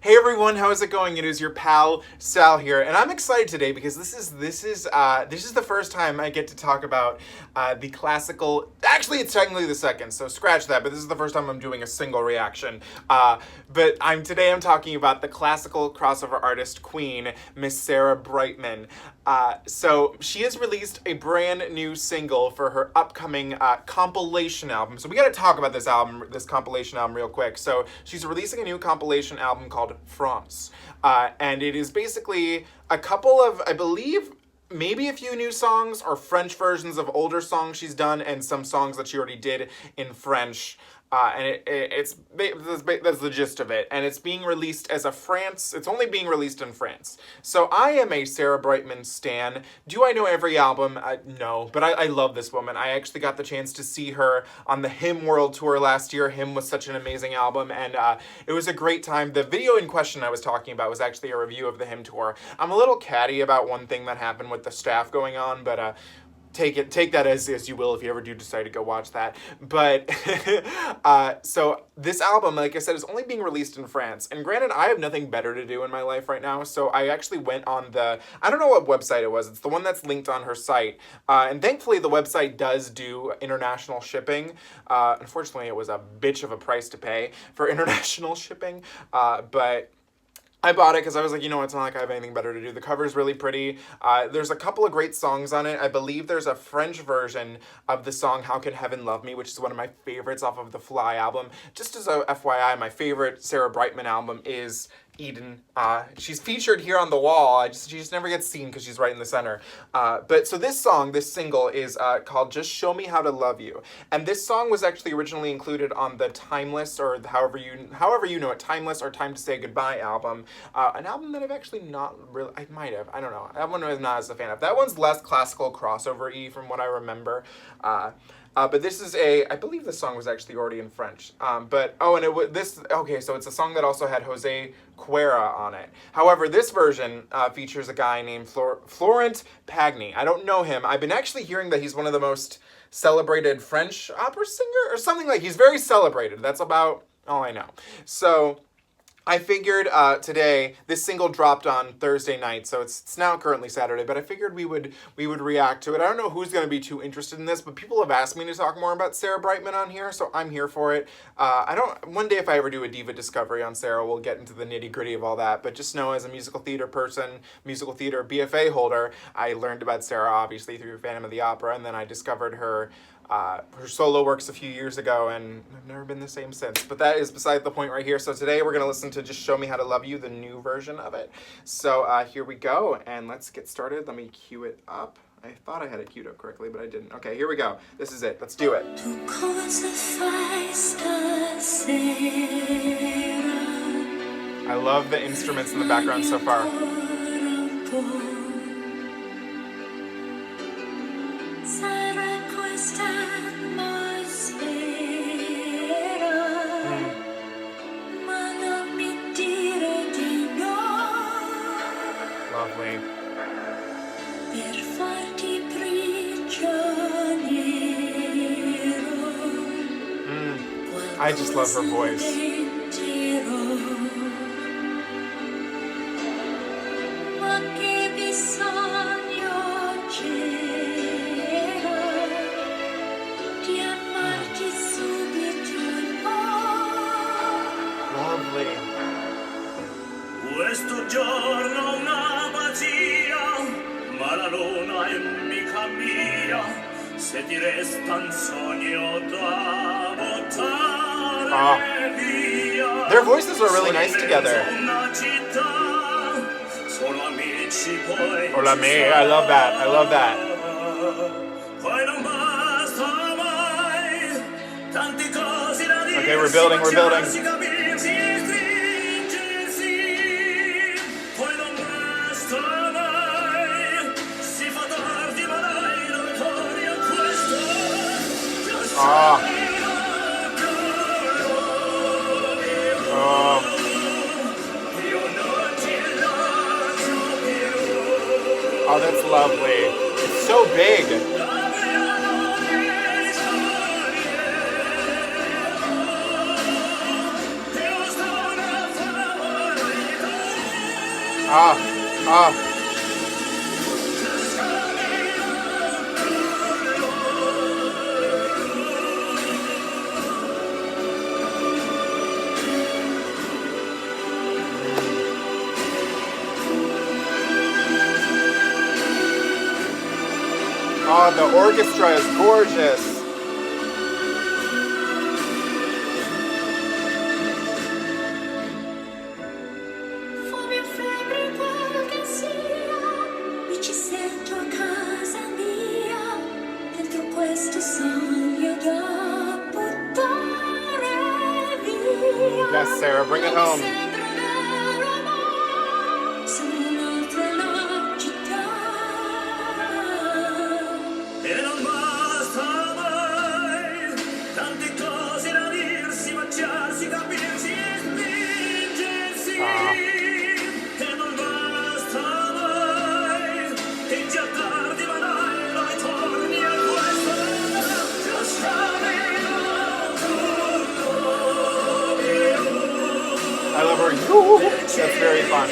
Hey everyone, how is it going? It is your pal Sal here, and I'm excited today because this is the first time I get to talk about the classical. Actually, it's technically the second, so scratch that. But this is the first time I'm doing a single reaction. But I'm talking about the classical crossover artist queen, Miss Sarah Brightman. So she has released a brand new single for her upcoming compilation album. So we got to talk about this compilation album real quick. So she's releasing a new compilation album called France. And it is basically a couple of, I believe, maybe a few new songs or French versions of older songs she's done and some songs that she already did in French. And that's the gist of it. And it's being released as it's only being released in France. So I am a Sarah Brightman stan. Do I know every album? No, but I love this woman. I actually got the chance to see her on the Hymn World Tour last year. Hymn was such an amazing album, and it was a great time. The video in question I was talking about was actually a review of the Hymn Tour. I'm a little catty about one thing that happened with the staff going on, but take that as you will if you ever do decide to go watch that. But so this album, like I said, is only being released in France. And granted, I have nothing better to do in my life right now, so I actually went on I don't know what website it was. It's the one that's linked on her site. And thankfully, the website does do international shipping. Unfortunately, it was a bitch of a price to pay for international shipping. But I bought it because I was like, you know, it's not like I have anything better to do. The cover's really pretty. There's a couple of great songs on it. I believe there's a French version of the song How Can Heaven Love Me, which is one of my favorites off of the Fly album. Just as a FYI, my favorite Sarah Brightman album is Eden. She's featured here on the wall. She just never gets seen because she's right in the center. But so this single is called Just Show Me How to Love You. And this song was actually originally included on the Timeless, or however you know it, Timeless or Time to Say Goodbye album. An album that I've actually not really, I might have, I don't know. That one I'm not as a fan of. That one's less classical crossover-y from what I remember. But this is I believe this song was actually already in French. So it's a song that also had José Cura on it. However, this version features a guy named Florent Pagney. I don't know him. I've been actually hearing that he's one of the most celebrated French opera singer or something he's very celebrated. That's about all I know. So I figured today, this single dropped on Thursday night, so it's now currently Saturday, but I figured we would react to it. I don't know who's going to be too interested in this, but people have asked me to talk more about Sarah Brightman on here, so I'm here for it. One day if I ever do a Diva Discovery on Sarah, we'll get into the nitty-gritty of all that, but just know as a musical theater person, musical theater BFA holder, I learned about Sarah, obviously, through Phantom of the Opera, and then I discovered her solo works a few years ago, and I've never been the same since. But that is beside the point right here. So today we're going to listen to Just Show Me How to Love You, the new version of it. So here we go, and let's get started. Let me cue it up. I thought I had it queued up correctly, but I didn't. Okay, here we go. This is it. Let's do it. I love the instruments in the background so far. Lovely. I just love her voice. Lovely. Questo giorno una pazzia, ma la luna è mica mia, se ti resta un sogno da buttare via. Their voices are really nice together. Hola me, I love that. I love that. Okay, we're building. Oh, that's lovely. It's so big. Ah, ah. Oh, the orchestra is gorgeous. Yes, Sarah, bring it home. E non basta mai tante cose da dirsi, baciarsi, capirsi e spingersi. E non basta mai che già tardi, ma dai, torni a questo. I love her. That's very fun.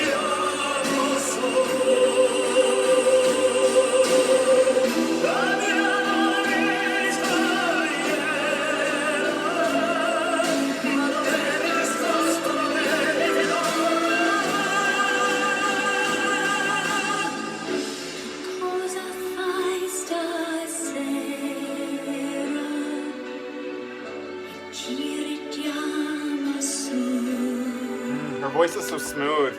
Her voice is so smooth.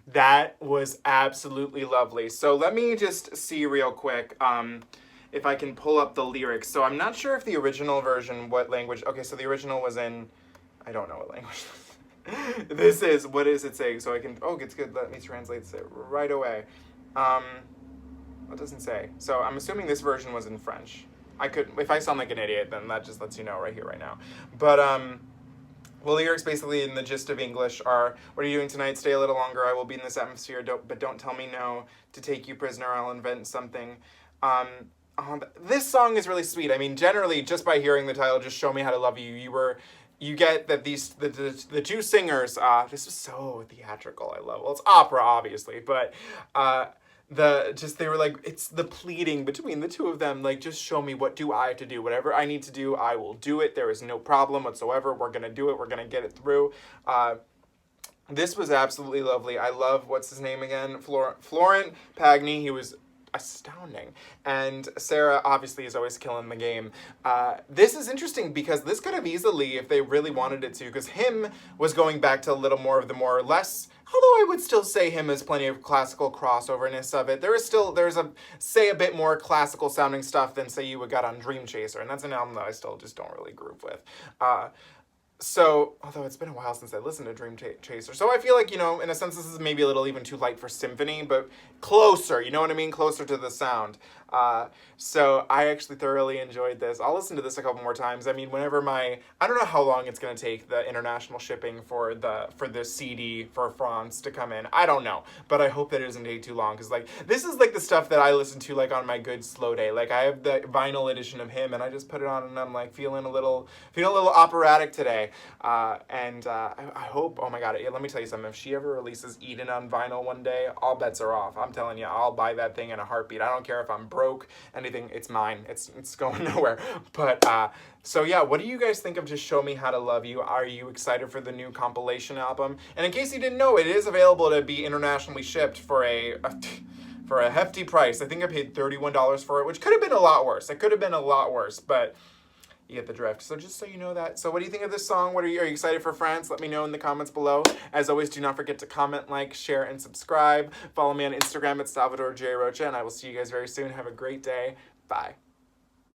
That was absolutely lovely. So let me just see real quick if I can pull up the lyrics. So I'm not sure if the original version, what language. Okay, so the original was in, I don't know what language. This is, what is it saying? So I can, oh, it's good. Let me translate it right away. It doesn't say. So I'm assuming this version was in French. I could, if I sound like an idiot, then that just lets you know right here, right now. But, well, the lyrics basically in the gist of English are, what are you doing tonight? Stay a little longer. I will be in this atmosphere, but don't tell me no. To take you prisoner, I'll invent something. This song is really sweet. I mean, generally, just by hearing the title, Just Show Me How to Love You, you get that the two singers, this is so theatrical, I love. Well, it's opera, obviously, but they were like, it's the pleading between the two of them, like, just show me, what do I have to do? Whatever I need to do, I will do it. There is no problem whatsoever. We're gonna do it. We're gonna get it through. This was absolutely lovely. I love, what's his name again? Florent Pagney. He was astounding. And Sarah obviously is always killing the game. This is interesting because this could have easily, if they really wanted it to, because him was going back to a little more of the more or less, although I would still say him has plenty of classical crossoverness of it. There's a bit more classical sounding stuff than say you would got on Dream Chaser, and that's an album that I still just don't really groove with. So, although it's been a while since I listened to Dream Chaser, so I feel like, in a sense, this is maybe a little even too light for symphony, but closer, you know what I mean? Closer to the sound. So I actually thoroughly enjoyed this. I'll listen to this a couple more times. I mean, whenever I don't know how long it's going to take the international shipping for the CD for France to come in. I don't know, but I hope that it doesn't take too long, because this is the stuff that I listen to on my good slow day. I have the vinyl edition of him, and I just put it on, and I'm feeling a little operatic today. And I hope, oh my god, let me tell you something, if she ever releases Eden on vinyl one day, all bets are off. I'm telling you, I'll buy that thing in a heartbeat. I don't care if I'm broke, anything, it's mine. It's going nowhere. But so yeah, what do you guys think of Just Show Me How to Love You? Are you excited for the new compilation album? And in case you didn't know, it is available to be internationally shipped for a hefty price. I think I paid $31 for it, which could have been a lot worse. It could have been a lot worse, but you get the drift. So just so you know that. So what do you think of this song? Are you excited for France? Let me know in the comments below. As always, do not forget to comment, like, share, and subscribe. Follow me on Instagram at Salvador J. Rocha, and I will see you guys very soon. Have a great day. Bye.